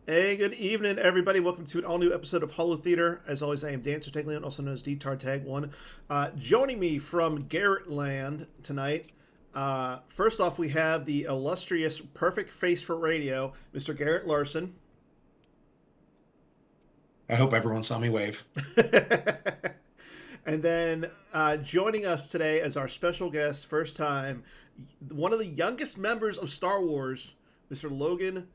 Hey, good evening, everybody. Welcome to an all-new episode of Holotheatre. As always, I am Dan Taglian, also known as D-Tar-Tag1. Joining me from Garrett Land tonight, first off, we have the illustrious Perfect Face for Radio, Mr. Garrett Larson. I hope everyone saw me wave. And then joining us today as our special guest, first time, one of the youngest members of Star Wars, Mr. Logan.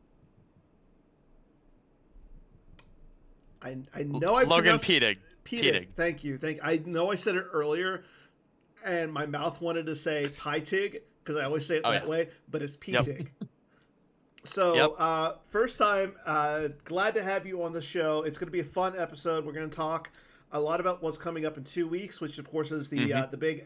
I know I Logan pronounced Peating. Peating. Thank you. I know I said it earlier, and my mouth wanted to say Pytig because I always say it that way, but it's Peatig. Yep. So, first time, glad to have you on the show. It's going to be a fun episode. We're going to talk a lot about what's coming up in 2 weeks, which of course is the big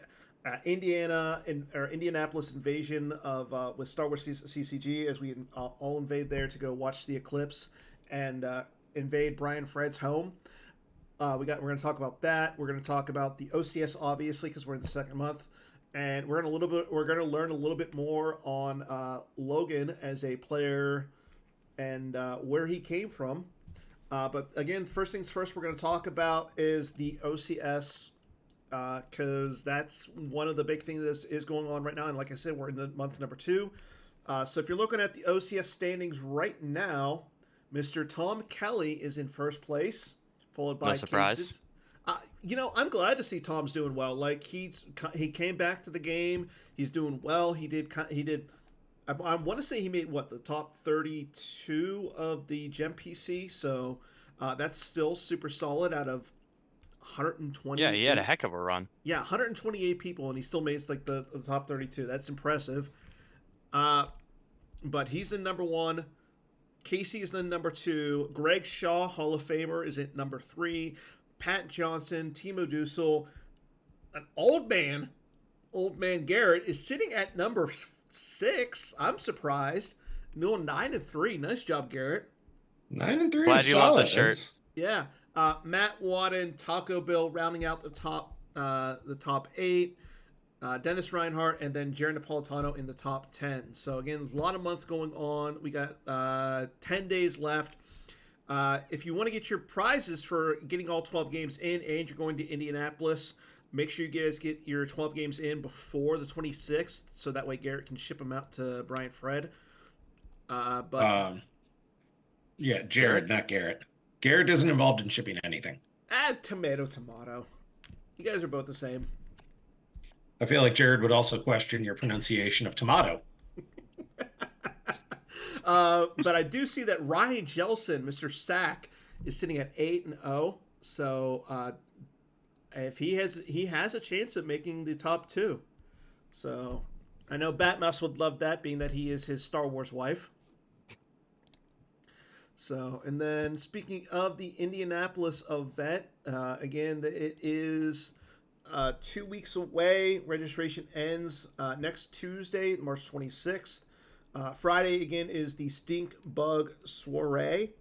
Indianapolis invasion of with Star Wars CCG, as we all invade there to go watch the eclipse and invade Brian Fred's home. We're going to talk about that. We're going to talk about the OCS, obviously, because we're in the second month, and we're going to learn a little bit more on Logan as a player and where he came from. But again, first things first, we're going to talk about is the OCS, because that's one of the big things that is going on right now. And like I said, we're in the month number 2. So if you're looking at the OCS standings right now, Mr. Tom Kelly is in first place, followed by No surprise. Cases. I'm glad to see Tom's doing well. Like he came back to the game. He's doing well. He did. I want to say he made the top 32 of the Gem PC. So that's still super solid out of 120. Yeah, he had a heck of a run. Yeah, 128 people, and he still made the top 32. That's impressive. But he's in number 1. Casey is in number 2. Greg Shaw, Hall of Famer, is at number 3. Pat Johnson, Timo Dussel, an old man Garrett is sitting at number 6. I'm surprised. No, 9-3. Nice job, Garrett. 9-3. Glad you love the shirt. Yeah. Matt Wadden, Taco Bill, rounding out the top 8. Dennis Reinhardt, and then Jared Napolitano in the top 10. So again, a lot of months going on. We got 10 days left. If you want to get your prizes for getting all 12 games in and you're going to Indianapolis, make sure you guys get your 12 games in before the 26th, so that way Garrett can ship them out to Brian Fred. Yeah, Jared, not Garrett. Garrett isn't involved in shipping anything. Tomato. You guys are both the same. I feel like Jared would also question your pronunciation of tomato. But I do see that Ryan Jelson, Mr. Sack, is sitting at 8-0. So if he has a chance of making the top 2. So I know Batmouse would love that, being that he is his Star Wars wife. So, and then speaking of the Indianapolis event, again, it is 2 weeks away. Registration ends next Tuesday, March 26th. Friday, again, is the Stink Bug Soiree.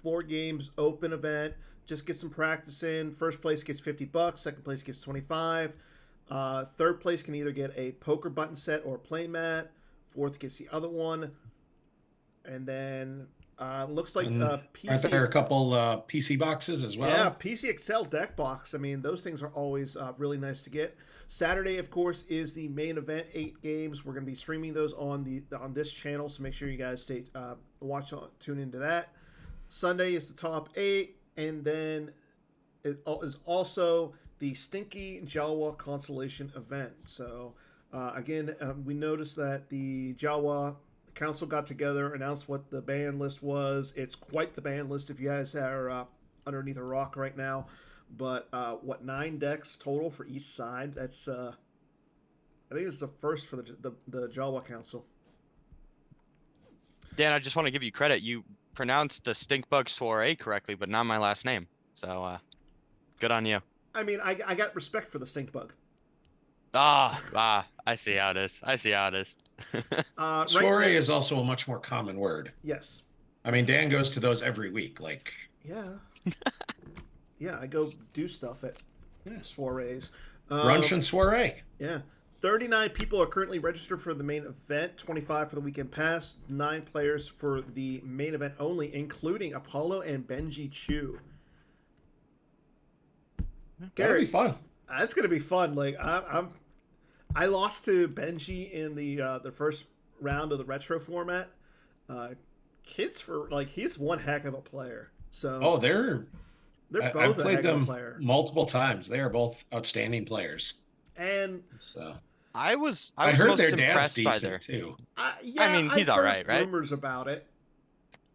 4 games, open event. Just get some practice in. First place gets $50. Second place gets $25. Third place can either get a poker button set or a play mat. Fourth gets the other one. And then looks like PC. Aren't there a couple PC boxes as well? Yeah, PC Excel deck box. I mean, those things are always really nice to get. Saturday, of course, is the main event. 8 games. We're going to be streaming those on this channel, so make sure you guys tune into that. Sunday is the top 8, and then it is also the Stinky Jawa Constellation event. So again, we noticed that the Jawa Council got together, announced what the ban list was. It's quite the ban list if you guys are underneath a rock right now. But 9 decks total for each side? That's I think it's the first for the Jawa Council. Dan, I just want to give you credit. You pronounced the Stink Bug Soiree correctly, but not my last name. So good on you. I mean, I got respect for the Stink Bug. I see how it is. Soiree is also a much more common word. Yes. I mean, Dan goes to those every week. Yeah. Yeah, I go do stuff at soirees. Brunch and soiree. Yeah. 39 people are currently registered for the main event, 25 for the weekend pass, 9 players for the main event only, including Apollo and Benji Chu. That'll be fun. That's gonna be fun. Like I lost to Benji in the first round of the retro format. He's one heck of a player. So they're both I've a played heck of a them player. multiple times. They are both outstanding players. And so I was I heard most their dad's impressed by decent their. too. yeah, I mean, he's I've all heard right? rumors about it.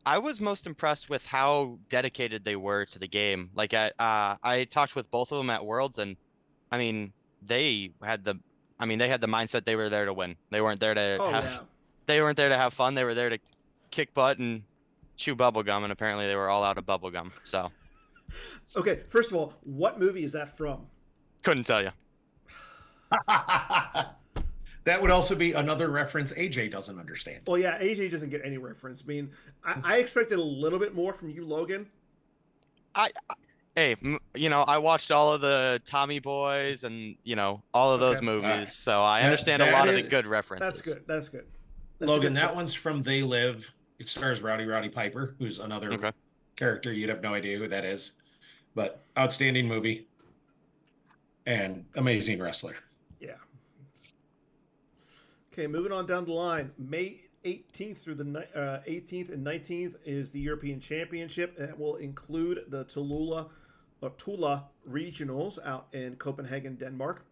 I was most impressed with how dedicated they were to the game. Like I talked with both of them at Worlds, and I mean, they had the mindset they were there to win. They weren't there to Oh have yeah. they weren't there to have fun. They were there to kick butt and chew bubblegum, and apparently they were all out of bubblegum. So Okay, first of all, what movie is that from? couldn't tell you. That would also be another reference AJ doesn't understand. Well, yeah, AJ doesn't get any reference. I mean, I expected a little bit more from you, Logan. Hey, I watched all of the Tommy Boys and all of those Okay. movies, Alright. so I understand a that lot of is- the good references. That's good. That's good. That's Logan, good that stuff. one's from They Live. It stars Rowdy Piper, who's another Okay. character. You'd have no idea who that is. But outstanding movie. And amazing wrestler. Yeah. Okay, moving on down the line. May 18th through the 18th and 19th is the European Championship. That will include the Tula regionals out in Copenhagen, Denmark.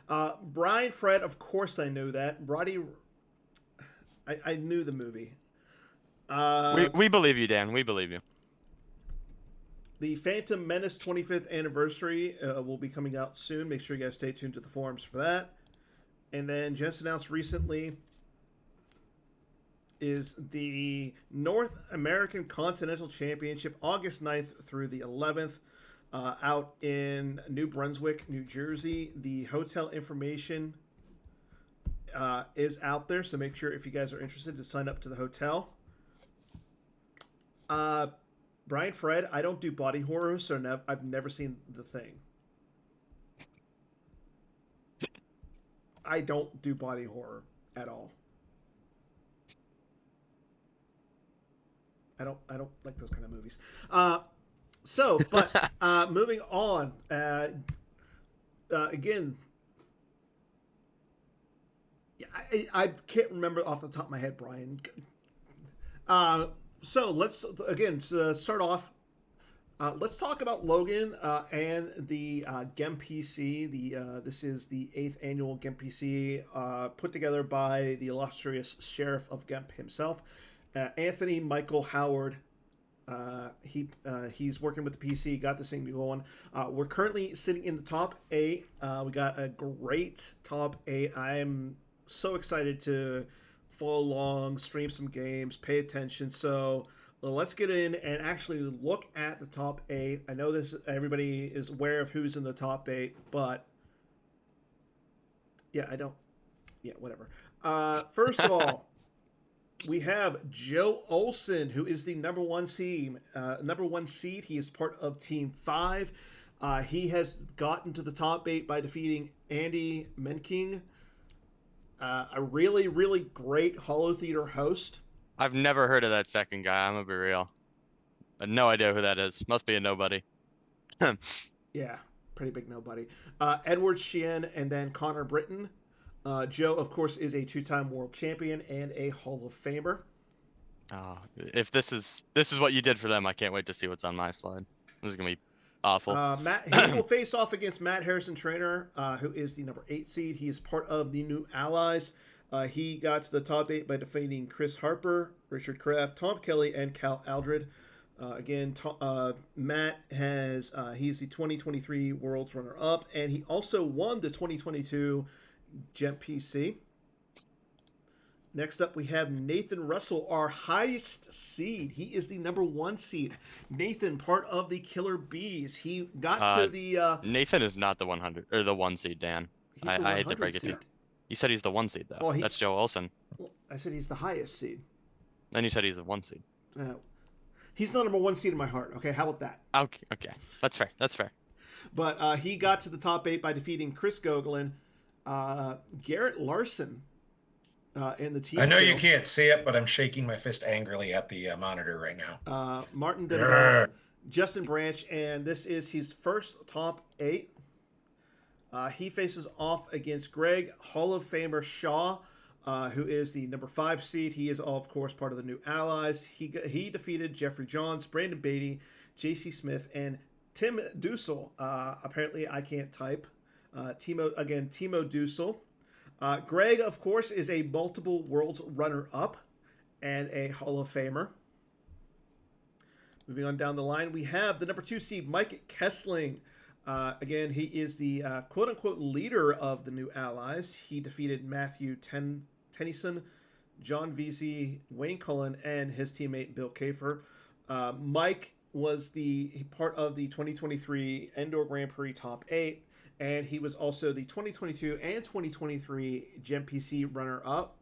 Brian Fred, of course I knew that. Roddy, I knew the movie. We believe you, Dan. We believe you. The Phantom Menace 25th anniversary will be coming out soon. Make sure you guys stay tuned to the forums for that. And then just announced recently is the North American Continental Championship, August 9th through the 11th, out in New Brunswick, New Jersey. The hotel information is out there, so make sure if you guys are interested to sign up to the hotel. Brian Fred, I don't do body horror, so I've never seen The Thing. I don't do body horror at all. I don't like those kind of movies. Moving on. Again, I can't remember off the top of my head, Brian. So let's start off. Let's talk about Logan and the GEM PC. This is the 8th annual GEM PC put together by the illustrious sheriff of GEMP himself, Anthony Michael Howard. He's working with the PC, got this thing going. We're currently sitting in the top 8. We got a great top 8. I am so excited to follow along, stream some games, pay attention. So let's get in and actually look at the top 8. I know everybody is aware of who's in the top 8, but whatever. First of all, we have Joe Olsen, who is the number one seed. He is part of Team 5. He has gotten to the top 8 by defeating Andy Menking, a really, really great Holotheatre host. I've never heard of that second guy. I'm gonna be real. I have no idea who that is. Must be a nobody. Yeah, pretty big nobody. Edward Sheehan and then Connor Britton. Joe, of course, is a 2-time world champion and a Hall of Famer. Oh, if this is what you did for them, I can't wait to see what's on my slide. This is gonna be awful. He will face off against Matt Harrison Trainer, who is the number 8 seed. He is part of the New Allies. He got to the top 8 by defeating Chris Harper, Richard Kraft, Tom Kelly, and Cal Aldred. Matt he's the 2023 World's runner-up, and he also won the 2022 GEM PC. Next up, we have Nathan Russell, our highest seed. He is the number 1 seed. Nathan, part of the Killer Bees. He got to the... Nathan is not the 100 or the 1 seed, Dan. I hate to break it to you. You said he's the 1 seed, though. Well, that's Joe Olsen. Well, I said he's the highest seed. Then you said he's the 1 seed. He's the number 1 seed in my heart. Okay, how about that? Okay. That's fair. But he got to the top 8 by defeating Chris Gogolin, Garrett Larson in the team I know you kill. can't see it, but I'm shaking my fist angrily at the monitor right now. Martin Demgoff, Grr. Justin Branch, and this is his first top 8. He faces off against Greg Hall of Famer Shaw, who is the number 5 seed. He is, of course, part of the New Allies. He defeated Jeffrey Johns, Brandon Beatty, J.C. Smith, and Tim Dussel. Apparently, I can't type. Timo Dussel. Greg, of course, is a multiple worlds runner-up and a Hall of Famer. Moving on down the line, we have the number 2 seed, Mike Kessling. Again, he is the quote-unquote leader of the New Allies. He defeated Matthew Tennyson, John Vesey, Wayne Cullen, and his teammate Bill Kafer. Mike was the part of the 2023 Indoor Grand Prix Top 8, and he was also the 2022 and 2023 GemPC runner-up.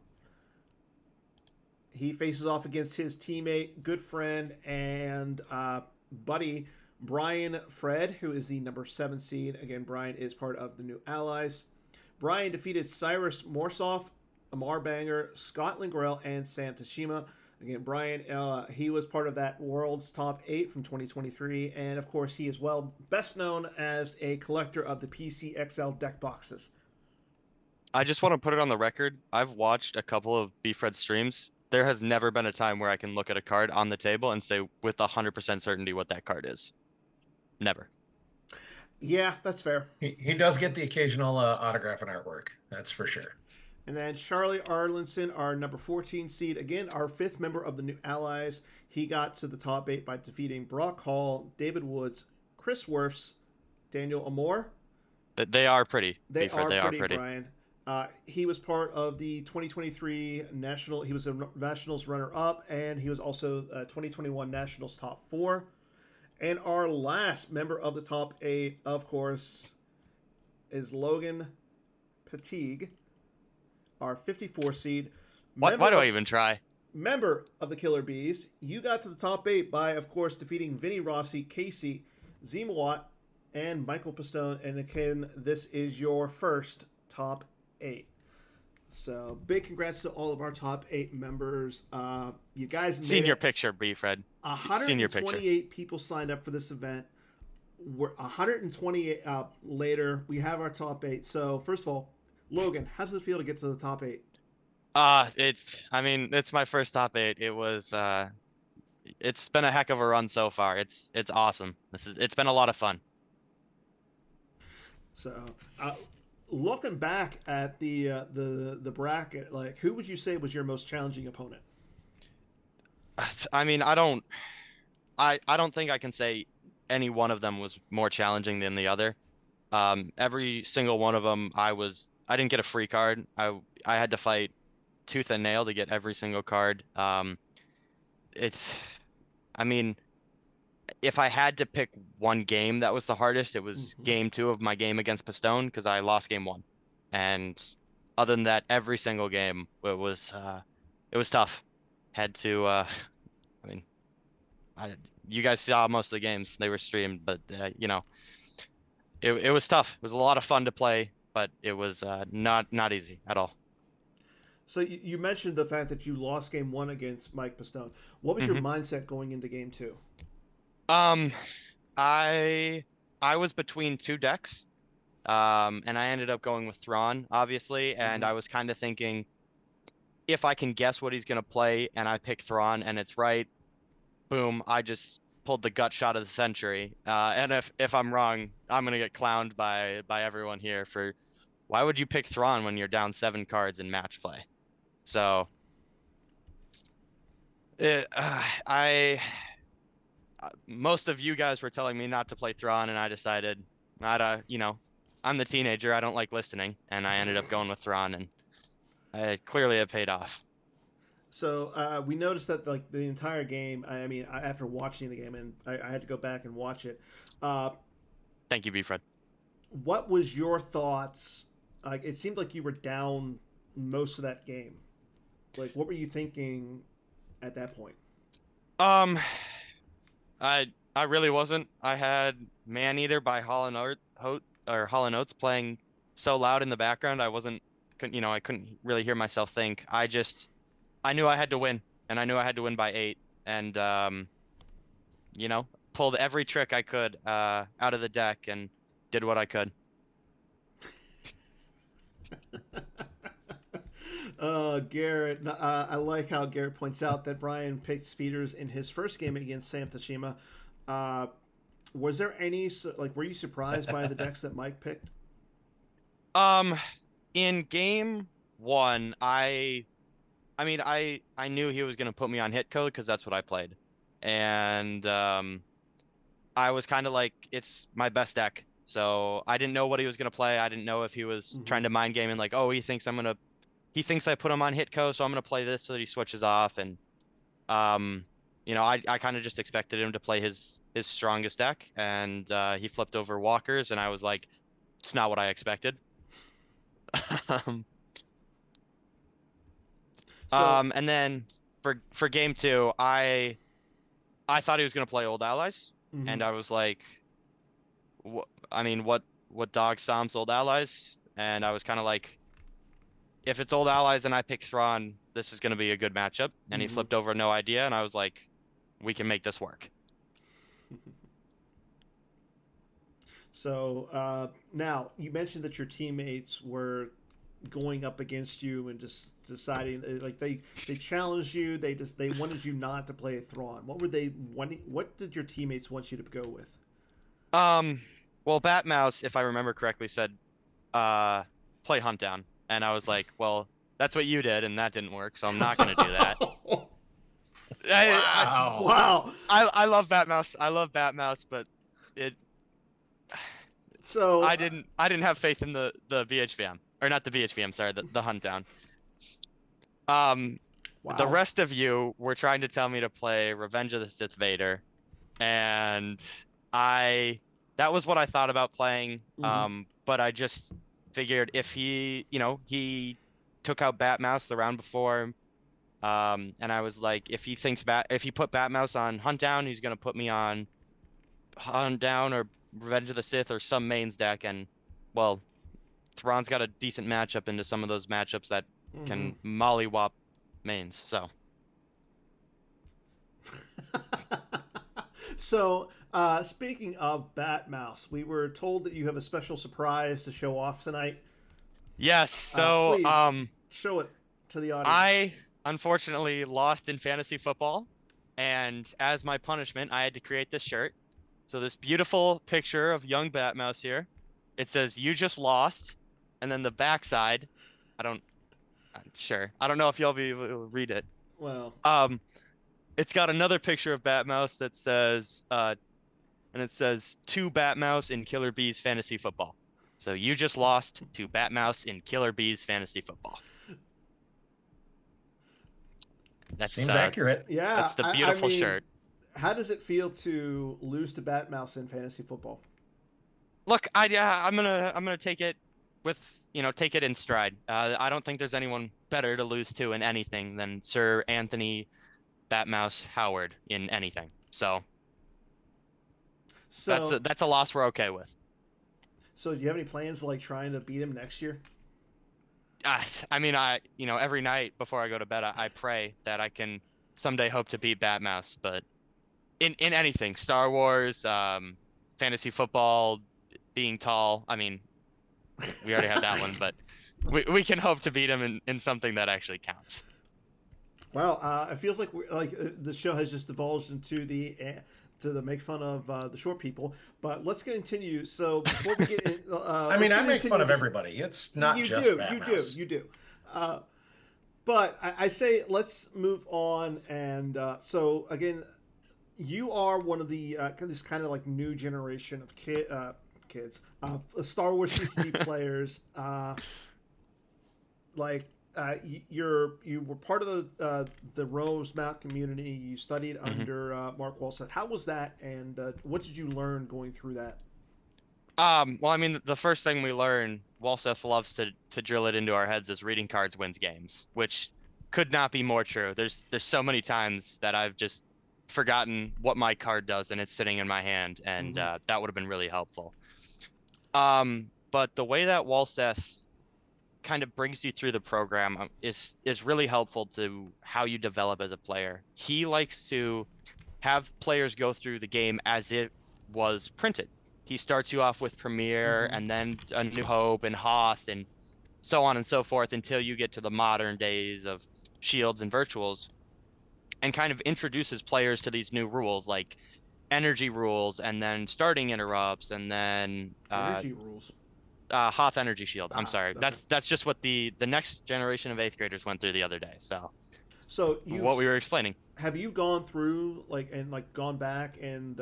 He faces off against his teammate, good friend, and buddy, Brian Fred, who is the number 7 seed. Again, Brian is part of the New Allies. Brian defeated Cyrus Morsoff, Amar Banger, Scott Lingrell, and Sam Tashima. Again, Brian, he was part of that World's Top 8 from 2023. And, of course, he is best known as a collector of the PC XL deck boxes. I just want to put it on the record. I've watched a couple of B-Fred streams. There has never been a time where I can look at a card on the table and say with 100% certainty what that card is. Never. Yeah, that's fair. He does get the occasional autograph and artwork. That's for sure. And then Charlie Arlinson, our number 14 seed. Again, our 5th member of the New Allies. He got to the top 8 by defeating Brock Hall, David Woods, Chris Werfs, Daniel Amore. They are pretty. They B-Fred, are pretty, Brian. He was part of the 2023 National. He was a Nationals runner-up, and he was also 2021 Nationals top 4. And our last member of the top 8, of course, is Logan Patigue, our 54 seed. Why do I even try? Member of the Killer Bees. You got to the top 8 by, of course, defeating Vinny Rossi, Casey, Zemawat, and Michael Pistone. And again, this is your first top 8. So big congrats to all of our top 8 members. You guys made Seen your picture, B-Fred. 128 people signed up for this event. We're 128 later. We have our top 8. So first of all, Logan, how does it feel to get to the top 8? It's my first top 8. It was it's been a heck of a run so far. It's awesome. It's been a lot of fun. So, looking back at the bracket, like, who would you say was your most challenging opponent? I mean, I don't think I can say any one of them was more challenging than the other. Every single one of them, I didn't get a free card. I had to fight tooth and nail to get every single card. If I had to pick one game that was the hardest, it was game 2 of my game against Pistone, because I lost game 1. And other than that, every single game, it was tough. Had to, you guys saw most of the games. They were streamed, but, it was tough. It was a lot of fun to play, but it was not easy at all. So you mentioned the fact that you lost game 1 against Mike Pistone. What was your mindset going into game 2? I was between 2 decks, and I ended up going with Thrawn, obviously, and I was kind of thinking, if I can guess what he's going to play and I pick Thrawn and it's right, boom, I just pulled the gut shot of the century. And if I'm wrong, I'm going to get clowned by everyone here for, why would you pick Thrawn when you're down 7 cards in match play? So, most of you guys were telling me not to play Thrawn, and I decided, I'm the teenager, I don't like listening, and I ended up going with Thrawn, and clearly it paid off. So we noticed that like the entire game, after watching the game, and I had to go back and watch it. Thank you, B-Fred. What was your thoughts? Like, it seemed like you were down most of that game. Like, what were you thinking at that point? I really wasn't. I had Maneater by Hall and Oates playing so loud in the background, I couldn't really hear myself think. I knew I had to win, and I knew I had to win by 8, and pulled every trick I could out of the deck and did what I could. Garrett, I like how Garrett points out that Brian picked speeders in his first game against Sam Tachima. Was there any were you surprised by the decks that Mike picked? In game 1, I knew he was gonna put me on hit code because that's what I played, and I was kind of like, it's my best deck, so I didn't know what he was gonna play. I didn't know if he was trying to mind game and like, oh, he thinks I put him on Hitco, so I'm gonna play this so that he switches off. And I kind of just expected him to play his strongest deck, and he flipped over walkers, and I was like, it's not what I expected. And then for game 2, I thought he was gonna play old allies, and I was like, what dog stomps old allies? And I was kind of like, if it's old allies and I pick Thrawn, this is going to be a good matchup. And he flipped over no idea, and I was like, we can make this work. So now you mentioned that your teammates were going up against you and just deciding, like, they challenged you. They wanted you not to play a Thrawn. What were they wanting? What did your teammates want you to go with? Well, Batmouse, if I remember correctly, said play Hunt Down, and I was like, well, that's what you did, and that didn't work, so I'm not gonna do that. Wow. I love Batmouse. I love Batmouse, but it. So I didn't have faith in the VHVM, or not the VHVM. Sorry, the Hunt Down. Wow. The rest of you were trying to tell me to play Revenge of the Sith Vader, and that was what I thought about playing. But I just figured if he took out Batmouse the round before, and I was like, if he put Batmouse on Hunt Down, he's gonna put me on Hunt Down or Revenge of the Sith or some mains deck, and well, Thrawn's got a decent matchup into some of those matchups that can mollywop mains. So, speaking of Batmouse, we were told that you have a special surprise to show off tonight. Yes. So, please show it to the audience. I unfortunately lost in fantasy football, and as my punishment, I had to create this shirt. So this beautiful picture of young Batmouse here. It says "You just lost," and then the backside, I don't know if y'all be able to read it. Well, it's got another picture of Batmouse that says, and it says "To Batmouse in Killer Bees Fantasy Football." So you just lost to Batmouse in Killer Bees Fantasy Football. That seems accurate. Yeah, that's the beautiful shirt. How does it feel to lose to Batmouse in fantasy football? Look, I'm gonna take it take it in stride. I don't think there's anyone better to lose to in anything than Sir Anthony Batmouse Howard in anything. So that's a loss we're okay with. So do you have any plans like trying to beat him next year? Every night before I go to bed, I pray that I can someday hope to beat Batmouse. But in anything, Star Wars, fantasy football, being tall, we already have that one, but we can hope to beat him in something that actually counts. Well, it feels like the show has just divulged into the make fun of the short people, but let's continue. So before we get in, I make fun of everybody. It's not just Batmouse. You do. But I say let's move on. And so again, you are one of the this kind of like new generation of kids, Star Wars CCG players. You were part of the Rosemount community. You studied under Mark Walseth. How was that, and what did you learn going through that? The first thing we learn, Walseth loves to drill it into our heads, is reading cards wins games, which could not be more true. There's so many times that I've just forgotten what my card does, and it's sitting in my hand, and that would have been really helpful. but the way that Walseth kind of brings you through the program is really helpful to how you develop as a player. He likes to have players go through the game as it was printed. He starts you off with Premiere Mm-hmm. and then A New Hope and Hoth and so on and so forth until you get to the modern days of shields and virtuals, and kind of introduces players to these new rules like energy rules and then starting interrupts and then Energy rules. Hoth energy shield. I'm sorry. Okay. That's just what the next generation of 8th graders went through the other day. So So what we were explaining. have you gone through gone back and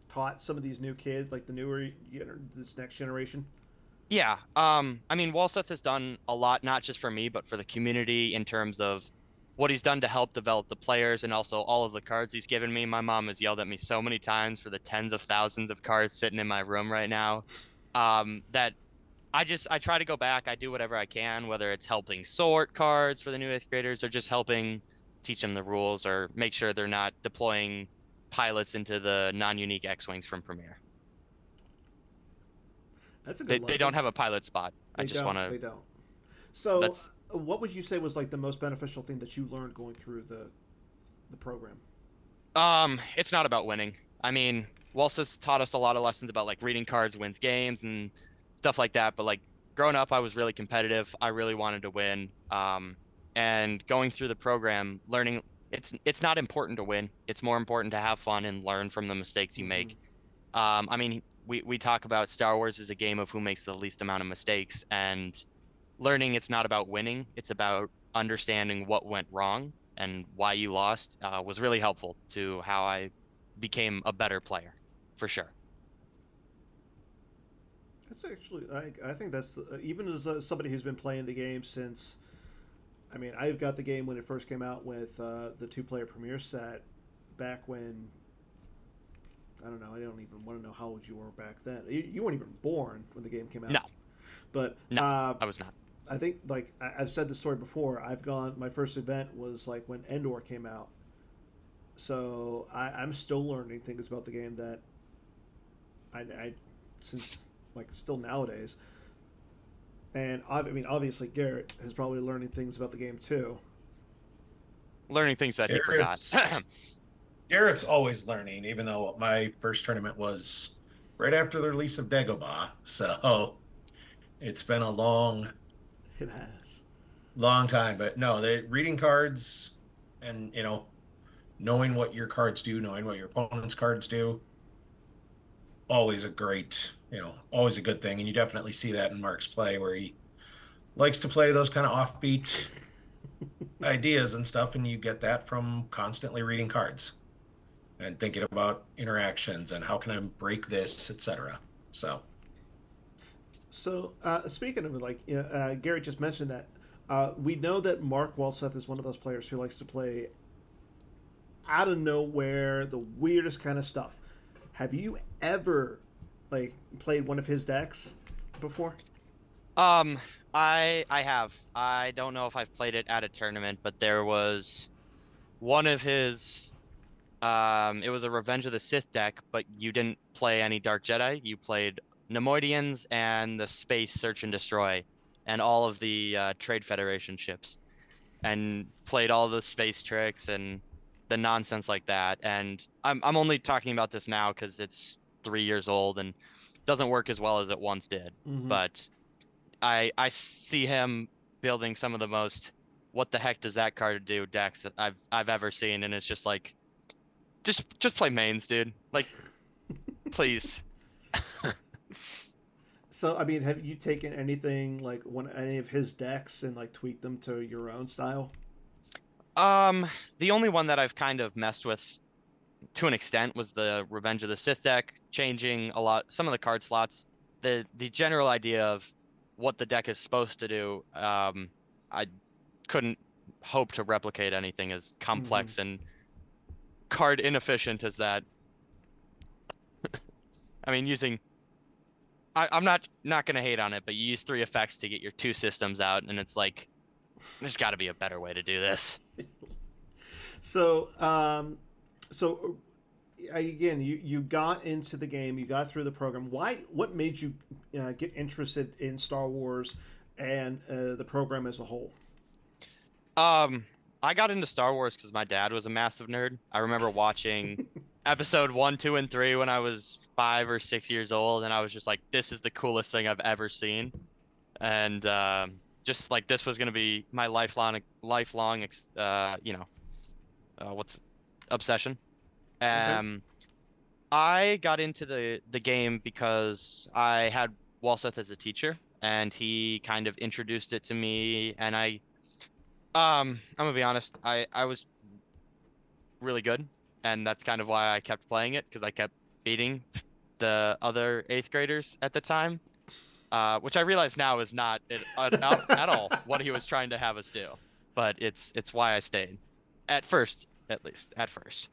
taught some of these new kids, like the newer, this next generation? Yeah. I mean, Walseth has done a lot, not just for me, but for the community in terms of what he's done to help develop the players and also all of the cards he's given me. My mom has yelled at me so many times for the tens of thousands of cards sitting in my room right now. That I try to go back. I do whatever I can, whether it's helping sort cards for the new 8th graders or just helping teach them the rules or make sure they're not deploying pilots into the non-unique X-Wings from Premiere. That's a good They lesson. don't have a pilot spot. I They just don't. want They to. don't. So, That's what would you say was like the most beneficial thing that you learned going through the program? It's not about winning. I mean, Wals's taught us a lot of lessons about like reading cards wins games and stuff like that. But like growing up, I was really competitive. I really wanted to win. And going through the program, learning it's not important to win. It's more important to have fun and learn from the mistakes you Mm-hmm. make. I mean, we talk about Star Wars as a game of who makes the least amount of mistakes, and learning it's not about winning. It's about understanding what went wrong and why you lost was really helpful to how I became a better player, for sure. That's actually, I think that's even as somebody who's been playing the game since. I mean, I've got the game when it first came out with the two-player premiere set back when. I don't know. I don't even want to know how old you were back then. You weren't even born when the game came out. No, But no, I was not. I think like I've said this story before. I've gone. My first event was like when Endor came out. So I'm still learning things about the game that I since like still nowadays. And I mean, obviously Garrett is probably learning things about the game too. Learning things that he forgot. Garrett's always learning, even though my first tournament was right after the release of Dagobah. So it's been a long, It has. long time. But no, they reading cards and knowing what your cards do, knowing what your opponent's cards do, always a great, always a good thing. And you definitely see that in Mark's play where he likes to play those kind of offbeat ideas and stuff, and you get that from constantly reading cards and thinking about interactions and how can I break this, etc. So Speaking of it, like Garrett just mentioned that we know that Mark Walseth is one of those players who likes to play out of nowhere the weirdest kind of stuff. Have you ever like played one of his decks before? I have. I don't know if I've played it at a tournament, but there was one of his. It was a Revenge of the Sith deck, but you didn't play any Dark Jedi. You played Nemoidians and the Space Search and Destroy, and all of the Trade Federation ships, and played all the space tricks and the nonsense like that. And I'm only talking about this now because it's 3 years old and doesn't work as well as it once did. Mm-hmm. But I see him building some of the most what the heck does that card do decks that I've ever seen, and it's just like just play mains, dude. Like please. So, I mean, have you taken anything like any of his decks and like tweaked them to your own style? The only one that I've kind of messed with to an extent was the Revenge of the Sith deck, changing a lot some of the card slots. The general idea of what the deck is supposed to do, I couldn't hope to replicate anything as complex and card inefficient as that. I mean, I'm not gonna hate on it, but you use 3 effects to get your 2 systems out, and it's like there's got to be a better way to do this. So, so again, you got into the game, you got through the program. What made you get interested in Star Wars and the program as a whole? Um, I got into Star Wars because my dad was a massive nerd. I remember watching episode 1, 2, and 3 when I was 5 or 6 years old, and I was just like, "This is the coolest thing I've ever seen." And just like this was gonna be my lifelong, what's obsession. Okay. Um, I got into the game because I had Walseth as a teacher, and he kind of introduced it to me, and I'm gonna be honest, I was really good, and that's kind of why I kept playing it because I kept beating the other 8th graders at the time, which I realize now is not at all what he was trying to have us do, but it's why I stayed, at first, at least at first.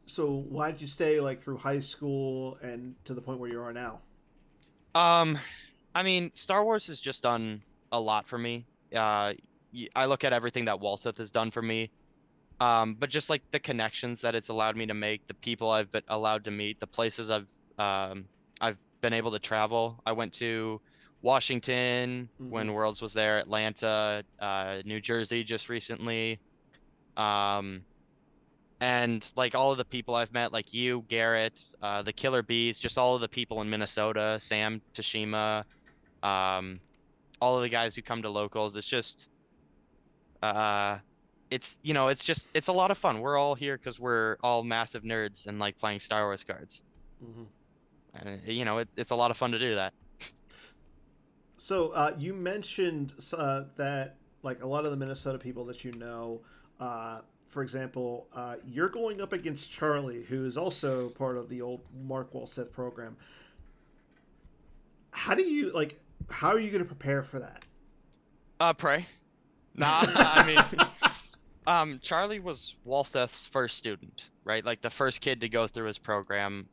So why did you stay like through high school and to the point where you are now? Um, I mean, Star Wars has just done a lot for me. I look at everything that Walseth has done for me. But just like the connections that it's allowed me to make, the people I've been allowed to meet, the places I've been able to travel. I went to Washington Hmm. when Worlds was there, Atlanta, New Jersey just recently. Um, and like all of the people I've met, like you, Garrett, the Killer Bees, just all of the people in Minnesota, Sam, Tashima, um, all of the guys who come to locals. It's just uh it's a lot of fun. We're all here because we're all massive nerds and like playing Star Wars cards, Hmm. and it's a lot of fun to do that. So you mentioned that like a lot of the Minnesota people that you know, for example, you're going up against Charlie, who is also part of the old Mark Walseth program. How do you like? How are you going to prepare for that? Pray. Nah, I mean, Charlie was Walseth's first student, right? Like the first kid to go through his program.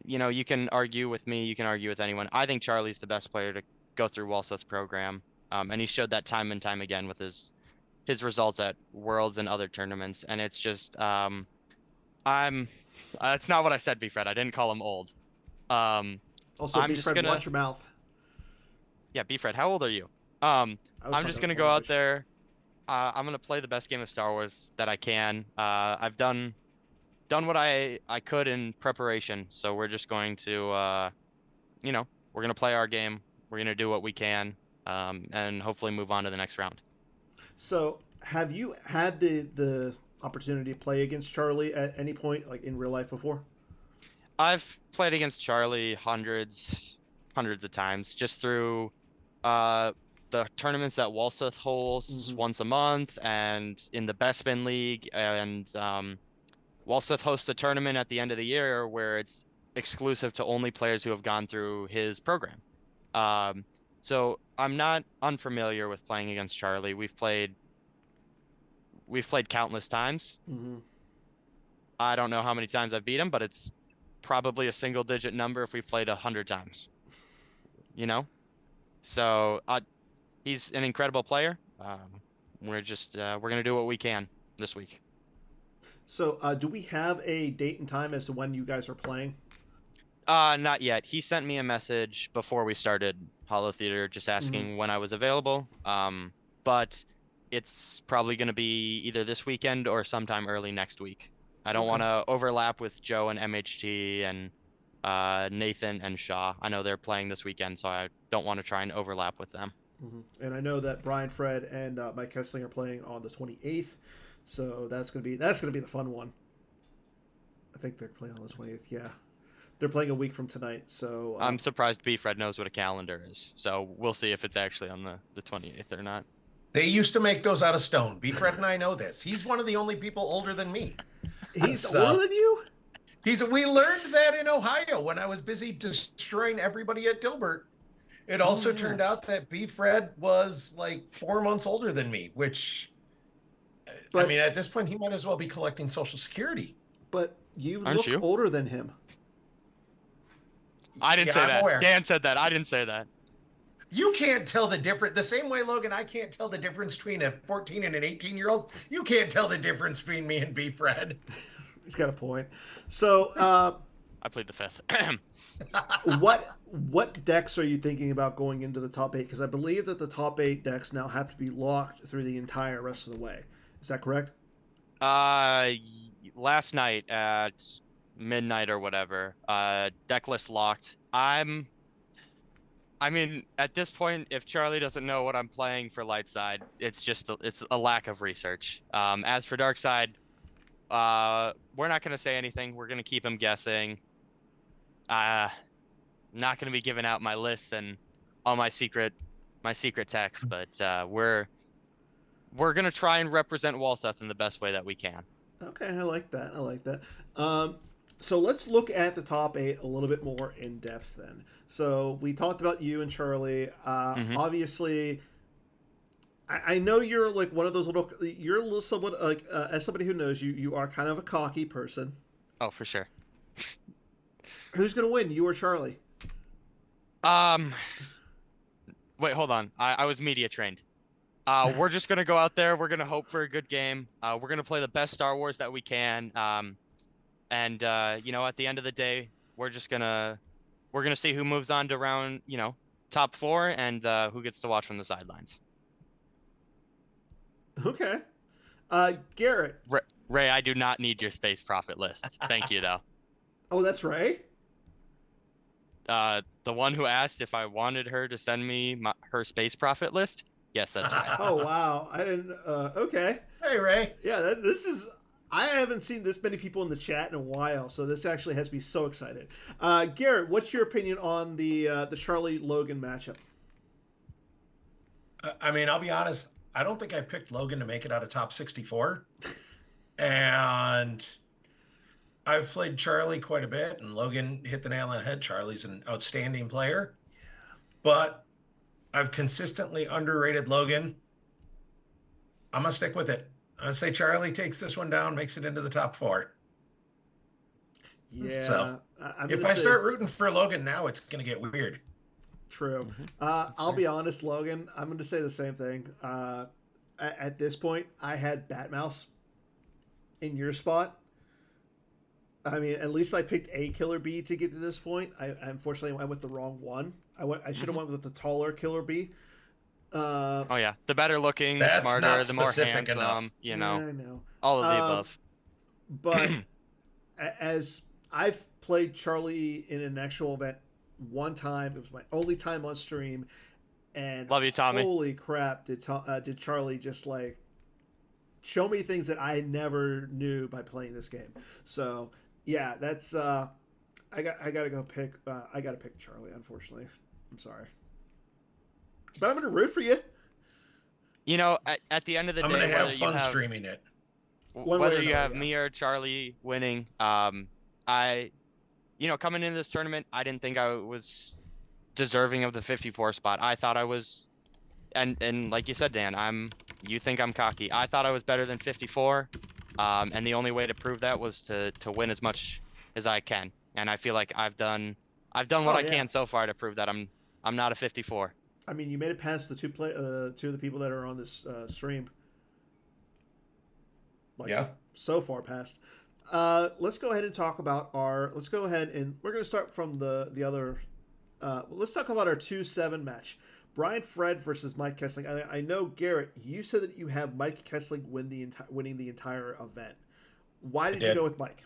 You can argue with me, you can argue with anyone. I think Charlie's the best player to go through Walseth's program, and he showed that time and time again with his results at Worlds and other tournaments. And it's just, I'm, that's not what I said, B-Fred. I didn't call him old. Um, Also, I'm be just Fred, gonna, watch your mouth. yeah, B-Fred, how old are you? Um, I was I'm talking just about gonna go out language. there. I'm gonna play the best game of Star Wars that I can. I've done what I could in preparation, so we're just going to, we're gonna play our game. We're gonna do what we can, and hopefully move on to the next round. So, have you had the opportunity to play against Charlie at any point, like in real life before? I've played against Charlie hundreds of times, just through uh, the tournaments that Walseth hosts Hmm. once a month, and in the Bespin League, and Walseth hosts a tournament at the end of the year where it's exclusive to only players who have gone through his program. Um, so I'm not unfamiliar with playing against Charlie. We've played countless times. Hmm. I don't know how many times I've beat him, but it's probably a single digit number if we've played 100 times, you know? So he's an incredible player. We're gonna do what we can this week. So, do we have a date and time as to when you guys are playing? Not yet. He sent me a message before we started Holotheatre just Hmm. asking when I was available. But it's probably gonna be either this weekend or sometime early next week. I don't Okay. want to overlap with Joe and MHT and Nathan and Shaw. I know they're playing this weekend, so I don't want to try and overlap with them. Hmm. And I know that Brian, Fred, and Mike Kessling are playing on the 28th, so that's gonna be the fun one. I think they're playing on the 20th. Yeah, they're playing a week from tonight. So, I'm surprised B Fred knows what a calendar is, so we'll see if it's actually on the 28th or not. They used to make those out of stone. B. Fred and I know this. He's one of the only people older than me. he's older So than you. we learned that in Ohio when I was busy destroying everybody at Dilbert. It Oh also yeah, turned out that B. Fred was like 4 months older than me, which I but mean, at this point, he might as well be collecting Social Security. you Aren't look you? older than him. I didn't Yeah, say I'm that. aware. Dan said that. I didn't say that. You can't tell the difference. The same way, Logan, I can't tell the difference between a 14 and an 18-year-old. You can't tell the difference between me and B. Fred. He's got a point. So, I played the 5th. what decks are you thinking about going into the top 8? Because I believe that the top 8 decks now have to be locked through the entire rest of the way. Is that correct? Last night at midnight or whatever, deck list locked. I mean, at this point, if Charlie doesn't know what I'm playing for light side, it's a lack of research. As for dark side, we're not gonna say anything. We're gonna keep him guessing. Not gonna be giving out my lists and all my secret text, but we're gonna try and represent Walseth in the best way that we can. Okay, I like that. I like that. So let's look at the top 8 a little bit more in depth then. So we talked about you and Charlie. Obviously, I know you're like one of those little. You're a little somewhat like as somebody who knows you, you are kind of a cocky person. Oh, for sure. Who's gonna win, you or Charlie? Wait, hold on. I was media trained. We're just gonna go out there. We're gonna hope for a good game. We're gonna play the best Star Wars that we can. And you know, at the end of the day, we're gonna see who moves on to round, top 4 and who gets to watch from the sidelines. Okay. Garrett. Ray, I do not need your space profit list. Thank you, though. Oh, that's Ray? The one who asked if I wanted her to send me her space profit list? Yes, that's right. Oh, wow. I didn't. Okay. Hey, Ray. Yeah, this is. I haven't seen this many people in the chat in a while, so this actually has me so excited. Garrett, what's your opinion on the Charlie Logan matchup? I mean, I'll be honest. I don't think I picked Logan to make it out of top 64. And I've played Charlie quite a bit, and Logan hit the nail on the head. Charlie's an outstanding player. But I've consistently underrated Logan. I'm going to stick with it. I'm going to say Charlie takes this one down, makes it into the top 4. Yeah. So if I start rooting for Logan now, it's going to get weird. True. I'll be honest, Logan. I'm going to say the same thing. At this point, I had Batmouse in your spot. I mean, at least I picked a Killer Bee to get to this point. I unfortunately went with the wrong one. I should have went with the taller Killer Bee. Oh yeah, the better looking, That's smarter, not the more specific handsome. enough. You know, I know. all of the above. But as I've played Charlie in an actual event one time, it was my only time on stream, and Love you, Tommy. Holy crap! Did Charlie just like show me things that I never knew by playing this game? So yeah, that's I gotta go pick. I gotta pick Charlie. Unfortunately, I'm sorry, but I'm gonna root for you. You know, at the end of the I'm day, going to have fun streaming it. Whether you have me or Charlie winning, coming into this tournament, I didn't think I was deserving of the 54 spot. I thought I was, and like you said, Dan, you think I'm cocky. I thought I was better than 54, and the only way to prove that was to win as much as I can. And I feel like I've done what I can so far to prove that I'm not a 54. I mean, you made it past the two of the people that are on this stream. Like, yeah. So far past. Let's go ahead and talk about let's go ahead and we're going to start from the other. Let's talk about our 2-7 match. Brian Fred versus Mike Kessling. I know, Garrett, you said that you have Mike Kessling winning the entire event. Why did you go with Mike?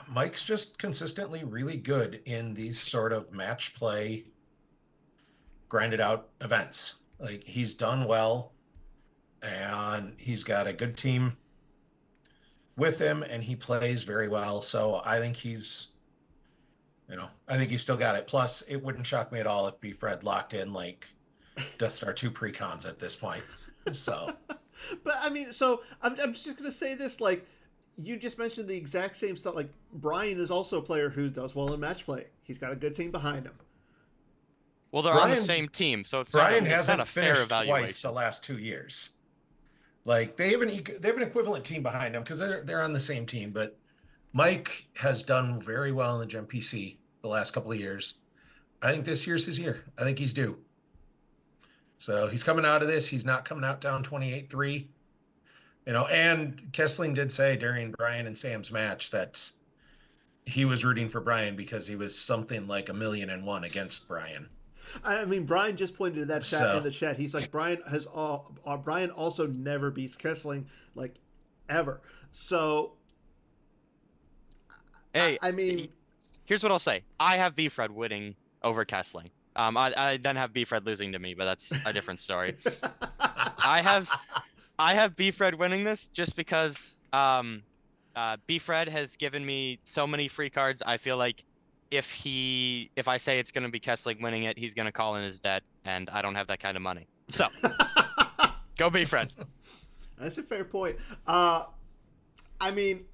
Mike's just consistently really good in these sort of match play, grinded out events. Like, he's done well, and he's got a good team with him, and he plays very well. So I think he's still got it. Plus, it wouldn't shock me at all if B. Fred locked in like Death Star 2 precons at this point. So, but I mean, so I'm just gonna say this, like, you just mentioned the exact same stuff. Like, Brian is also a player who does well in match play. He's got a good team behind him. Well, they're on the same team, so it's not a fair evaluation. Twice the last 2 years. Like, they have an equivalent team behind them because they're on the same team. But Mike has done very well in the Gem PC the last couple of years. I think this year's his year. I think he's due. So he's coming out of this. He's not coming out down 28-3. And Kessling did say during Brian and Sam's match that he was rooting for Brian because he was something like 1,000,001 against Brian. I mean, Brian just pointed to that chat in So the chat. He's like, Brian also never beats Kessling, like, ever. So, Hey, I mean, here's what I'll say. I have Beefred winning over Kessling. I then have Beefred losing to me, but that's a different story. I have Beefred winning this just because Beefred has given me so many free cards. I feel like if I say it's gonna be Kessling winning it, he's gonna call in his debt, and I don't have that kind of money. So go Beefred. That's a fair point. I mean,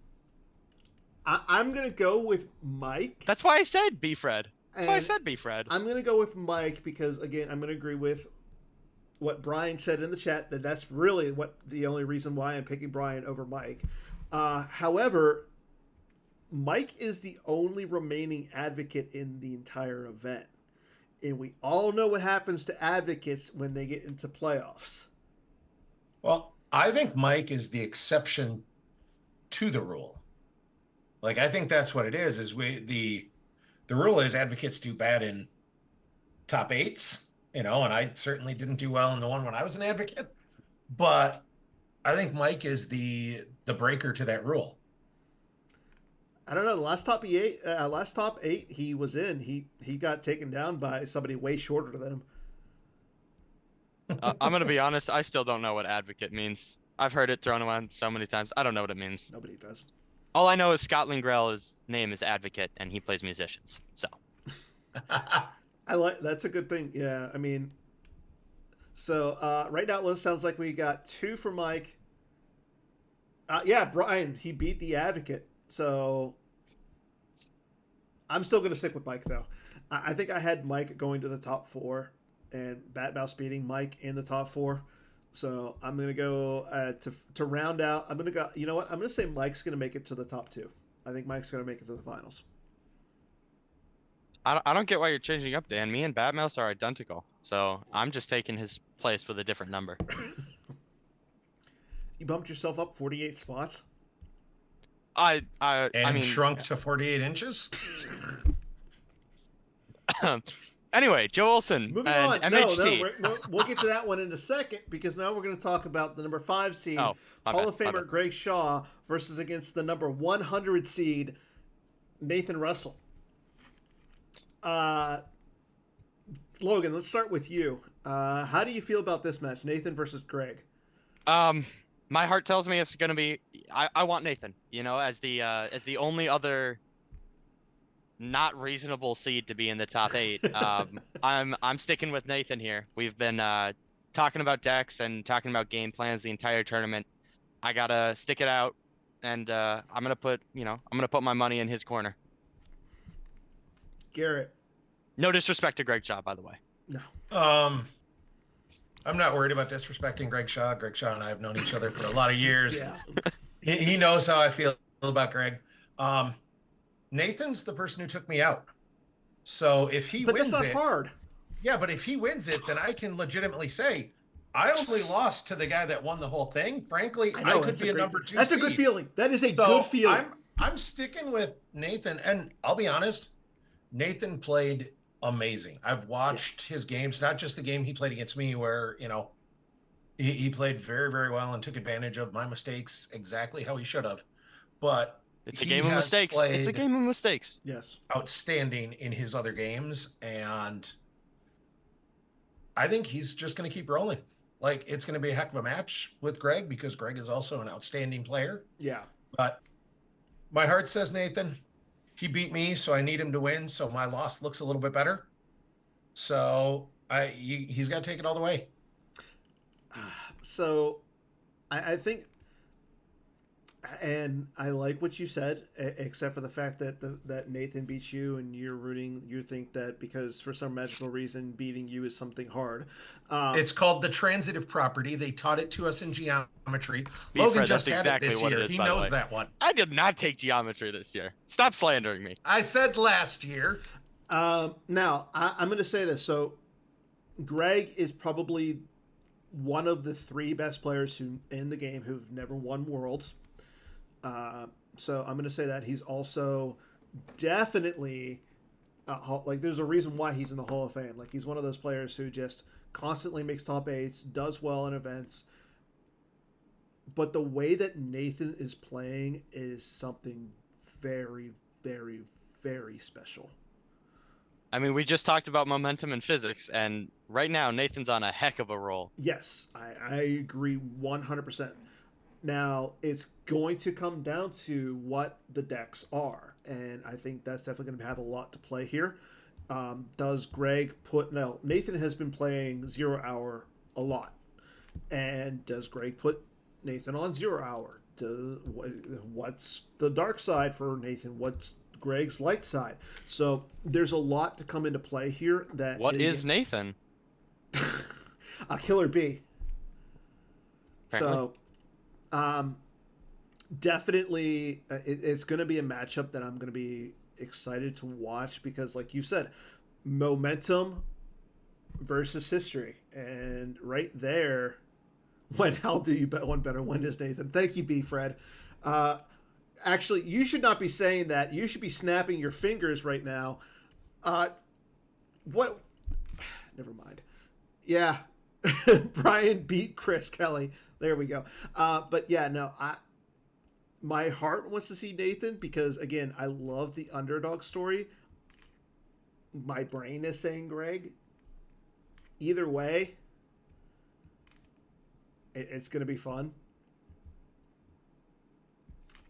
I'm gonna go with Mike. That's why I said Beefred. That's why I And said Beefred. I'm gonna go with Mike because, again, I'm gonna agree with what Brian said in the chat, that that's really the only reason why I'm picking Brian over Mike. However, Mike is the only remaining advocate in the entire event, and we all know what happens to advocates when they get into playoffs. well, I think Mike is the exception to the rule. Like, I think that's what it is. The rule is advocates do bad in top eights, and I certainly didn't do well in the one when I was an advocate. But I think Mike is the breaker to that rule. I don't know. The last top eight he was in, he got taken down by somebody way shorter than him. I'm gonna be honest. I still don't know what advocate means. I've heard it thrown around so many times. I don't know what it means. Nobody does. All I know is Scott Lingrell's name is Advocate, and he plays musicians. So That's a good thing. Yeah, I mean, so right now it sounds like we got 2 for Mike. Yeah, Brian, he beat the advocate. So I'm still going to stick with Mike, though. I think I had Mike going to the top 4 and Bat Mouse beating Mike in the top 4. So I'm going to go to round out. I'm going to go, you know what? I'm going to say Mike's going to make it to the top 2. I think Mike's going to make it to the finals. I don't get why you're changing up, Dan. Me and Batmouse are identical, so I'm just taking his place with a different number. You bumped yourself up 48 spots? I mean, shrunk to 48 inches. Anyway, Joe Olsen Moving and on. MHT. We'll get to that one in a second, because now we're going to talk about the number 5 seed, Oh, my Hall bad, of my Famer bad. Greg Shaw versus against the number 100 seed Nathan Russell. Logan, let's start with you. How do you feel about this match, Nathan versus Greg? My heart tells me it's gonna be. I want Nathan. As the only other not reasonable seed to be in the top 8. I'm sticking with Nathan here. We've been talking about decks and talking about game plans the entire tournament. I gotta stick it out, and I'm gonna put my money in his corner. Garrett. No disrespect to Greg Shaw, by the way. No. I'm not worried about disrespecting Greg Shaw. Greg Shaw and I have known each other for a lot of years. Yeah. He knows how I feel about Greg. Nathan's the person who took me out. So if he But wins that's not it, hard. yeah, but if he wins it, then I can legitimately say I only lost to the guy that won the whole thing. Frankly, I could be a number 2 That's seed. a good feeling. That is a So good feeling. I'm sticking with Nathan, and I'll be honest, Nathan played amazing. I've watched his games, not just the game he played against me, where he played very, very well and took advantage of my mistakes exactly how he should have. But It's a game of mistakes. It's a game of mistakes. Yes. Outstanding in his other games, and I think he's just going to keep rolling. Like, it's going to be a heck of a match with Greg, because Greg is also an outstanding player. Yeah. But my heart says Nathan. He beat me, so I need him to win, so my loss looks a little bit better. So he's got to take it all the way. So I think, and I like what you said, except for the fact that that Nathan beats you, and you think that because for some magical reason beating you is something hard. It's called the transitive property. They taught it to us in geometry. Fred, Logan just that's had exactly it this what it year. is, He by the knows way. that one. I did not take geometry this year. Stop slandering me. I said last year. Now I'm going to say this. So Greg is probably one of the three best players who in the game who've never won Worlds. So I'm going to say that he's also definitely like there's a reason why he's in the Hall of Fame. Like he's one of those players who just constantly makes top eights, does well in events. But the way that Nathan is playing is something very, very, very special. I mean, we just talked about momentum and physics, and right now Nathan's on a heck of a roll. Yes, I agree 100%. Now, it's going to come down to what the decks are, and I think that's definitely going to have a lot to play here. Does Greg put... Now, Nathan has been playing 0 Hour a lot, and does Greg put Nathan on 0 Hour? What's the dark side for Nathan? What's Greg's light side? So there's a lot to come into play here. What is Nathan? A killer bee. Apparently. So, definitely, it's going to be a matchup that I'm going to be excited to watch because, like you said, momentum versus history, and right there, how do you bet one better? When is Nathan? Thank you, B. Fred. Actually, you should not be saying that. You should be snapping your fingers right now. What? Never mind. Yeah, Brian beat Chris Kelly. There we go. But yeah, no, my heart wants to see Nathan because again, I love the underdog story. My brain is saying Greg. Either way, it's going to be fun.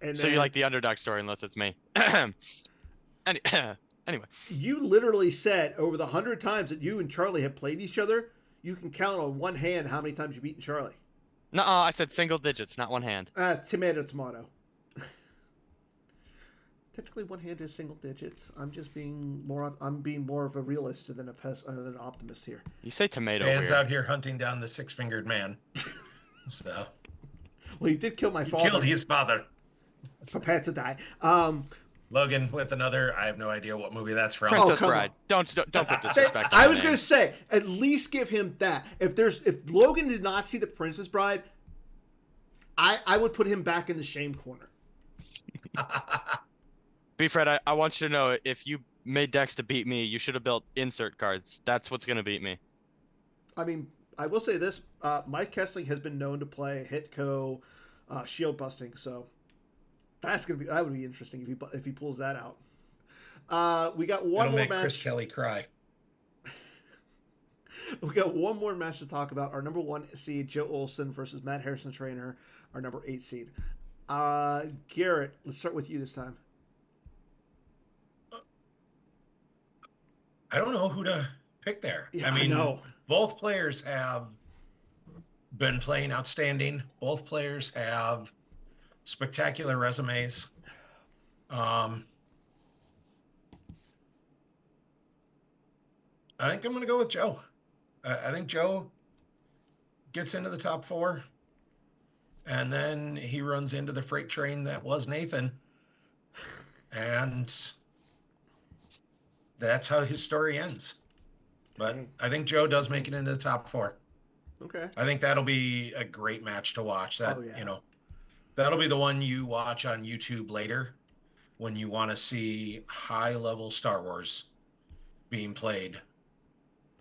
And so you like the underdog story unless it's me. Anyway. You literally said over the 100 times that you and Charlie have played each other, you can count on one hand how many times you've beaten Charlie. No, I said single digits, not one hand. Tomato. Technically, one hand is single digits. I'm being more of a realist than an optimist here. You say tomato. Dan's weird. out here hunting down the six-fingered man. So. Well, he did kill my father. Killed his father. Prepare to die. Logan with another. I have no idea what movie that's from. Princess Bride. Don't put disrespect. I was gonna say at least give him that. If Logan did not see the Princess Bride, I would put him back in the shame corner. B. Fred, I want you to know if you made decks to beat me, you should have built insert cards. That's what's gonna beat me. I mean, I will say this: Mike Kessling has been known to play Hitco, shield busting, so. That would be interesting if he pulls that out. We got one It'll more make match. Chris Kelly cry. We got one more match to talk about. Our number 1 seed, Joe Olson versus Matt Harrison Trainer, our number 8 seed. Garrett, let's start with you this time. I don't know who to pick there. Yeah, I mean, know. Both players have been playing outstanding. Both players have spectacular resumes. I think I'm going to go with Joe. I think Joe gets into the top 4, and then he runs into the freight train that was Nathan, and that's how his story ends. But I think Joe does make it into the top 4. Okay. I think that'll be a great match to watch. That'll be the one you watch on YouTube later when you want to see high-level Star Wars being played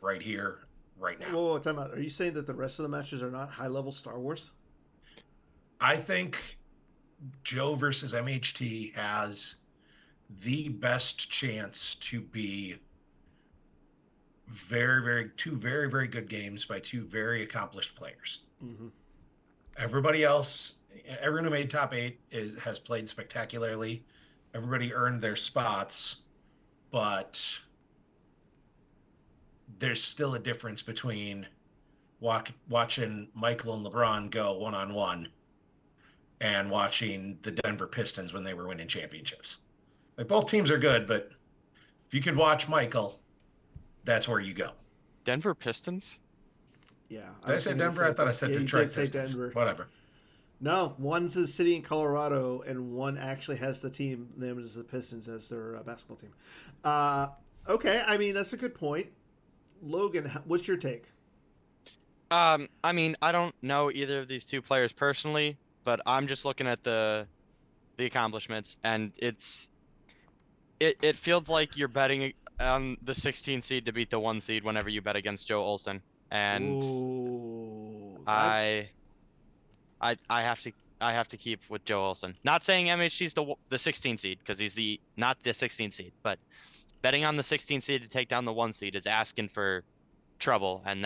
right here, right now. Whoa, time out. Are you saying that the rest of the matches are not high-level Star Wars? I think Joe versus MHT has the best chance to be two very, very good games by two very accomplished players. Mm-hmm. Everyone who made top 8 has played spectacularly. Everybody earned their spots, but there's still a difference between watching Michael and LeBron go one-on-one and watching the Denver Pistons when they were winning championships. Like, both teams are good, but if you could watch Michael, that's where you go. Denver Pistons? Yeah. Did I say Denver? I thought I said Detroit you did Pistons. say Denver. Whatever. No, one's a city in Colorado, and one actually has the team named as the Pistons as their basketball team. Okay, I mean, that's a good point. Logan, what's your take? I mean, I don't know either of these two players personally, but I'm just looking at the accomplishments, and it feels like you're betting on the 16 seed to beat the 1 seed whenever you bet against Joe Olsen, and Ooh, that's I I have to keep with Joe Olsen. Not saying MHG's the 16 seed because he's not the 16 seed, but betting on the 16 seed to take down the 1 seed is asking for trouble, and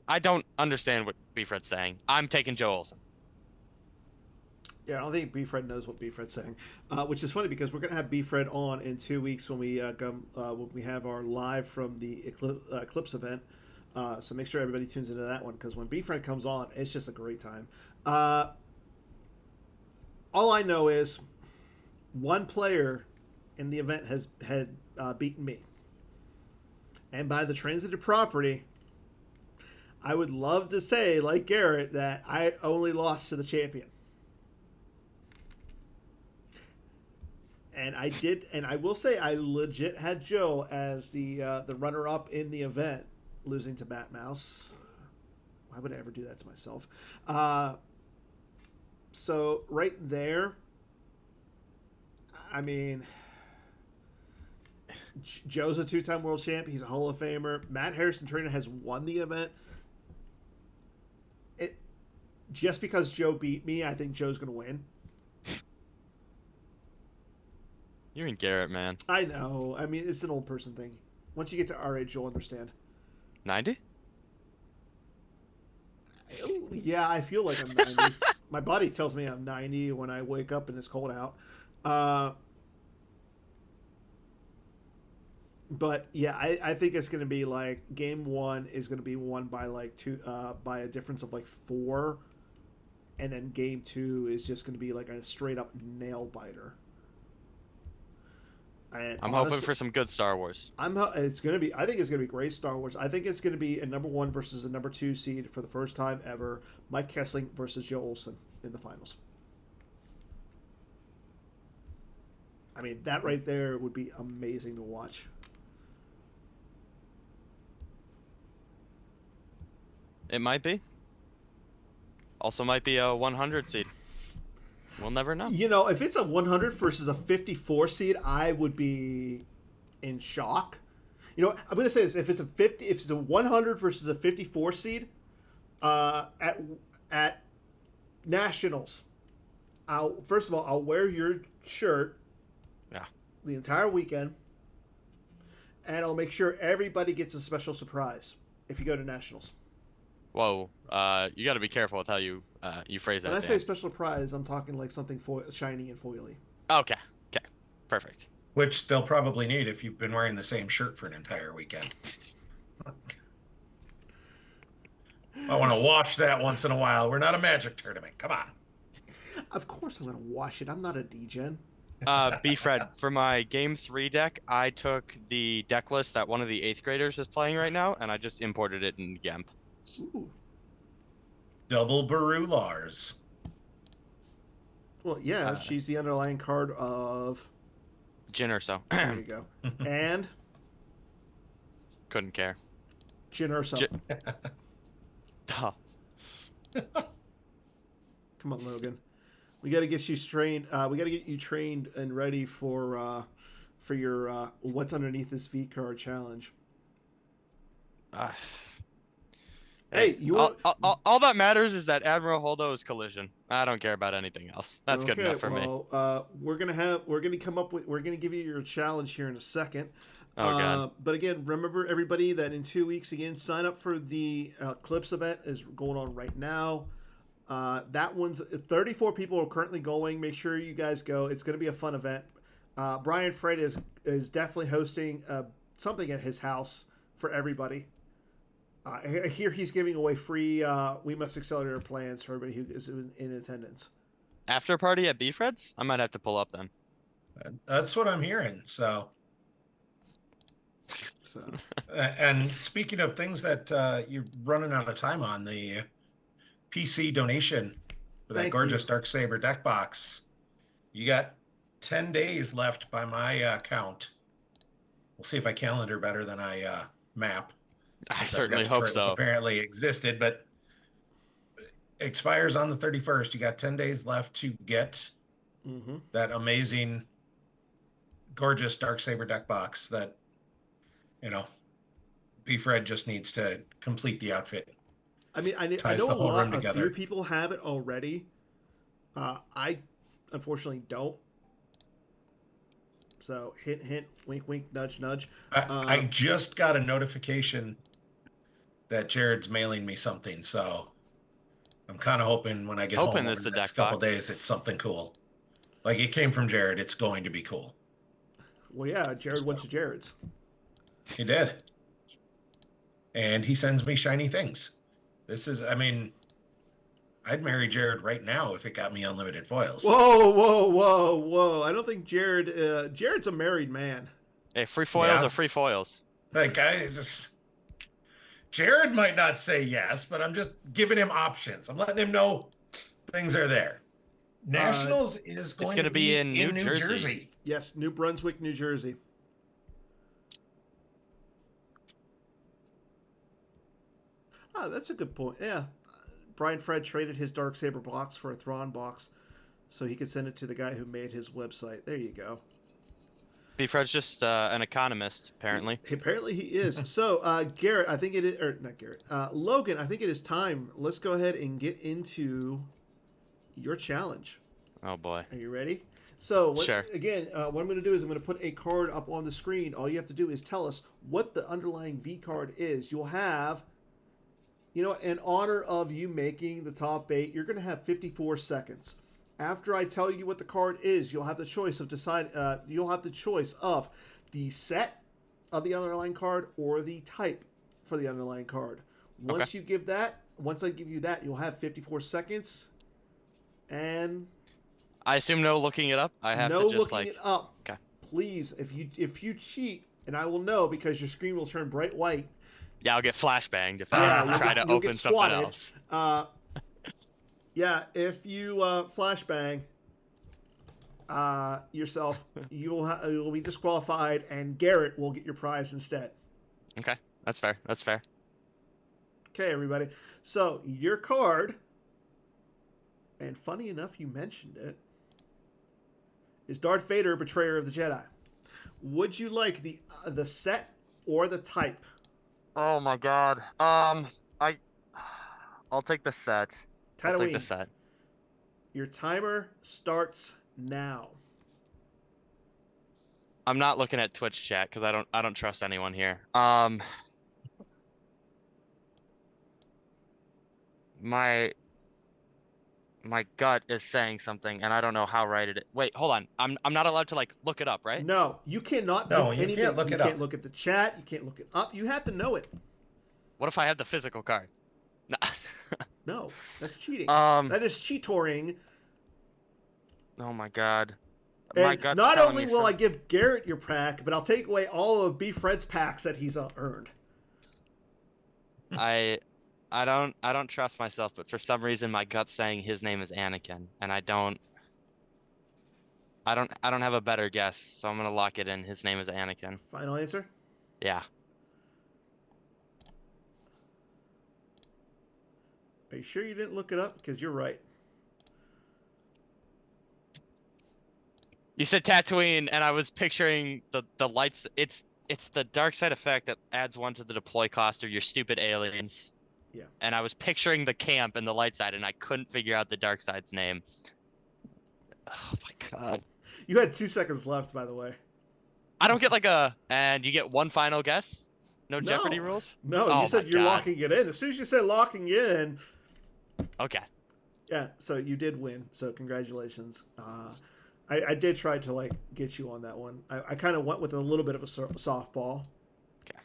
I don't understand what Beefred's saying. I'm taking Joe Olsen. yeah. I don't think Beefred knows what Beefred's saying, which is funny because we're gonna have Beefred on in 2 weeks when we have our live from the Eclipse event. So make sure everybody tunes into that one because when Beefred comes on, it's just a great time. All I know is one player in the event had beaten me, and by the transitive property, I would love to say, like Garrett, that I only lost to the champion. And I did, and I will say I legit had Joe as the runner up in the event, losing to Bat Mouse. Why would I ever do that to myself? So right there, I mean, Joe's a 2-time world champ. He's a Hall of Famer. Matt Harrison Trainer has won the event. Just because Joe beat me, I think Joe's going to win. You and Garrett, man. I know. I mean, it's an old person thing. Once you get to our age, you'll understand. 90? Yeah, I feel like I'm 90. My body tells me I'm 90 when I wake up and it's cold out. But yeah, I think it's going to be like game 1 is going to be won by like by a difference of like 4, and then game 2 is just going to be like a straight up nail biter. And I'm hoping for some good Star Wars. It's going to be. I think it's going to be great Star Wars. I think it's going to be a number 1 versus a number 2 seed for the first time ever. Mike Kessling versus Joe Olsen in the finals. I mean, that right there would be amazing to watch. It might be. Also might be a 100 seed. We'll never know. You know, if it's a 100 versus a 54 seed, I would be in shock. You know, I'm going to say this: if it's a 100 versus a 54 seed, at nationals, first of all, I'll wear your shirt. Yeah. The entire weekend, and I'll make sure everybody gets a special surprise if you go to nationals. Whoa, you got to be careful with how you phrase that. When I say special prize, I'm talking like something shiny and foily. Okay, perfect. Which they'll probably need if you've been wearing the same shirt for an entire weekend. I want to wash that once in a while. We're not a Magic tournament. Come on. Of course I'm going to wash it. I'm not a degen. B-Fred, for my Game 3 deck, I took the deck list that one of the 8th graders is playing right now, and I just imported it in GEMP. Ooh. Double Baru Lars. Well, yeah, she's the underlying card of Jin Urso. There you go. And Couldn't care. Jin Urso. Duh. Come on, Logan. We got to get you trained. We got to get you trained and ready for your what's underneath this V card challenge. Hey, you all that matters is that Admiral Holdo's collision. I don't care about anything else. That's okay, good enough for me. We're gonna give you your challenge here in a second. Oh god. But again, remember everybody that in 2 weeks again, sign up for the Eclipse event is going on right now. That one's 34 people are currently going. Make sure you guys go. It's going to be a fun event. Brian Fred is definitely hosting something at his house for everybody. I hear he's giving away free We Must Accelerate Our Plans for everybody who is in attendance. After party at B-Fred's? I might have to pull up then. That's what I'm hearing. So. And speaking of things that you're running out of time on, the PC donation for that gorgeous Darksaber deck box. You got 10 days left by my count. We'll see if I calendar better than I map. I since I certainly forgot hope Detroit was so. apparently existed, but expires on the 31st. You got 10 days left to get that amazing, gorgeous Darksaber deck box that, you know, B. Fred just needs to complete the outfit. I mean, I Ties know the whole room a few together. people have it already. I unfortunately don't. So hint, hint, wink, wink, nudge, nudge. I just got a notification that Jared's mailing me something, so I'm kind of hoping when I get home Hoping over it's the the next deck couple box. days, it's something cool. Like it came from Jared, it's going to be cool. Well, yeah, Jared went to Jared's. He did, and he sends me shiny things. This is, I mean, I'd marry Jared right now if it got me unlimited foils. Whoa, whoa, whoa, whoa! I don't think Jared. Jared's a married man. Hey, free foils are free foils. Like I just. Jared might not say yes, but I'm just giving him options. I'm letting him know things are there. Nationals is going to be in New Jersey. Yes, New Brunswick, New Jersey. Oh, that's a good point. Yeah. Brian Fred traded his Darksaber box for a Thrawn box so he could send it to the guy who made his website. There you go. B-Fred's just an economist, apparently. Apparently he is. So, Garrett, I think it is, or not Garrett, Logan, I think it is time. Let's go ahead and get into your challenge. Oh, boy. Are you ready? So, Sure. Again, what I'm going to do is I'm going to put a card up on the screen. All you have to do is tell us what the underlying V card is. You'll have, you know, in honor of you making the top 8, you're going to have 54 seconds. After I tell you what the card is, you'll have the choice of the set of the underlying card or the type for the underlying card. Once I give you that, you'll have 54 seconds. And I assume no looking it up. I have no to just looking it up. Okay. Please, if you cheat, and I will know because your screen will turn bright white. Yeah, I'll get flashbanged if I try to open something else. Yeah, if you flashbang yourself, you'll be disqualified, and Garrett will get your prize instead. Okay, that's fair. That's fair. Okay, everybody. So your card, and funny enough, you mentioned it, is Darth Vader, Betrayer of the Jedi. Would you like the set or the type? Oh my God. I'll take the set. Tatooine. I'll take the set. Your timer starts now. I'm not looking at Twitch chat because I don't trust anyone here. My gut is saying something, and I don't know how right it is. Wait, hold on. I'm not allowed to like look it up, right? No, you cannot do anything. You can't look at the chat. You can't look it up. You have to know it. What if I have the physical card? No. No, that's cheating. That is cheatoring. Oh my God. And not only will I give Garrett your pack, but I'll take away all of B. Fred's packs that he's earned. I don't trust myself, but for some reason my gut's saying his name is Anakin, and I don't have a better guess, so I'm gonna lock it in. His name is Anakin. Final answer? Yeah. Are you sure you didn't look it up? Because you're right. You said Tatooine, and I was picturing the lights. It's the dark side effect that adds 1 to the deploy cost of your stupid aliens. Yeah. And I was picturing the camp and the light side, and I couldn't figure out the dark side's name. Oh my God. You had 2 seconds left, by the way. I don't get and you get one final guess? No Jeopardy rules? No, Oh you said you're locking it in. As soon as you said locking it in. Okay. Yeah, so you did win. So congratulations. I did try to get you on that one. I kind of went with a little bit of a softball. Okay.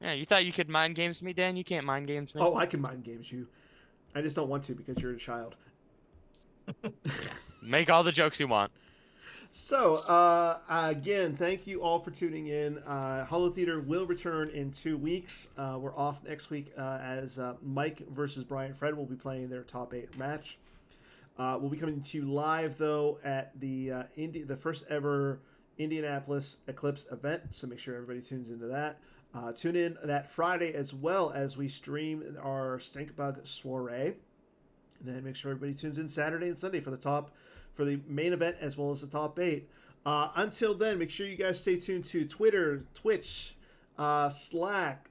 Yeah, you thought you could mind games me, Dan? You can't mind games me. Oh, I can mind games you. I just don't want to because you're a child. Make all the jokes you want. So, again, thank you all for tuning in. Holotheatre will return in 2 weeks. We're off next week as Mike versus Brian Fred will be playing their top 8 match. We'll be coming to you live, though, at the first ever Indianapolis Eclipse event, so make sure everybody tunes into that. Tune in that Friday as well as we stream our Stinkbug Soiree. And then make sure everybody tunes in Saturday and Sunday for the main event as well as the top 8. Until then, make sure you guys stay tuned to Twitter, Twitch, Slack,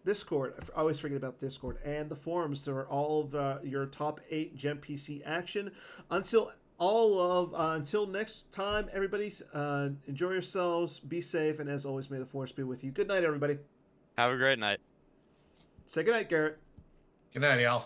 Discord. I always forget about Discord, and the forums. There are all of your top 8 Gem PC action. Until next time, everybody, enjoy yourselves, be safe, and as always, may the force be with you. Good night, everybody. Have a great night. Say good night, Garrett. Good night, y'all.